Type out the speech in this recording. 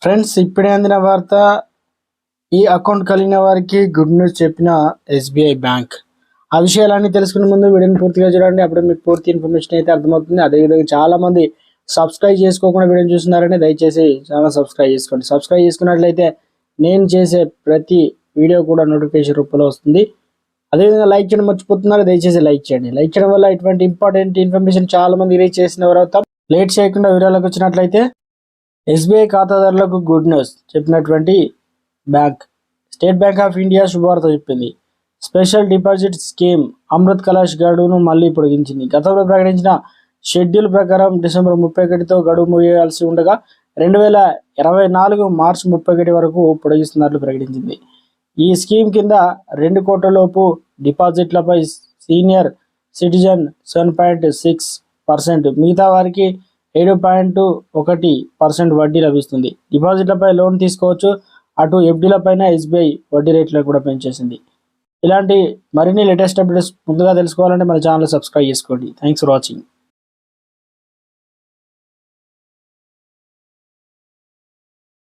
Friends, ఇప్పుడే అందిన వార్త. ఈ అకౌంట్ కలిగిన వారికి గుడ్ న్యూస్ చెప్పిన ఎస్బీఐ బ్యాంక్. ఆ విషయాలన్నీ తెలుసుకునే ముందు వీడియోని పూర్తిగా చూడండి. అప్పుడు మీకు పూర్తి ఇన్ఫర్మేషన్ అయితే అర్థమవుతుంది. అదేవిధంగా చాలా మంది సబ్స్క్రైబ్ చేసుకోకుండా వీడియోని చూస్తున్నారని దయచేసి ఛానల్ సబ్స్క్రైబ్ చేసుకోండి. సబ్స్క్రైబ్ చేసుకున్నట్లయితే నేను చేసే ప్రతి వీడియో కూడా నోటిఫికేషన్ రూపంలో వస్తుంది. అదేవిధంగా లైక్ చేయడం మర్చిపోతున్నారు, దయచేసి లైక్ చేయండి. లైక్ చేయడం వల్ల ఇటువంటి ఇంపార్టెంట్ ఇన్ఫర్మేషన్ చాలా మంది రీచ్ చేసిన వారు అవుతాం. లేట్ చేయకుండా వీడియోలోకి వచ్చినట్లయితే, ఎస్బీఐ ఖాతాదారులకు గుడ్ న్యూస్ చెప్పినటువంటి bank state bank of India శుభవార్త చెప్పింది. Special deposit scheme Amrit Kalash గడువును మళ్లీ పొడిగించింది. గతంలో ప్రకటించిన షెడ్యూల్ ప్రకారం డిసెంబర్ 31తో గడువు ముగియాల్సి ఉండగా 2024 మార్చి 31 వరకు పొడిగిస్తున్నట్లు ప్రకటించింది. ఈ స్కీమ్ కింద 2 కోట్ల లోపు డిపాజిట్లపై సీనియర్ సిటిజన్ 7.6%, మిగతా వారికి 7.1% వడ్డీ లభిస్తుంది. డిపాజిట్లపై లోన్ తీసుకోవచ్చు. అటు ఎఫ్డీలపైన ఎస్బీఐ వడ్డీ రేట్లను కూడా పెంచేసింది. ఇలాంటి మరిన్ని లేటెస్ట్ అప్డేట్స్ ముందుగా తెలుసుకోవాలంటే మన ఛానల్ సబ్స్క్రైబ్ చేసుకోండి. Thanks for watching.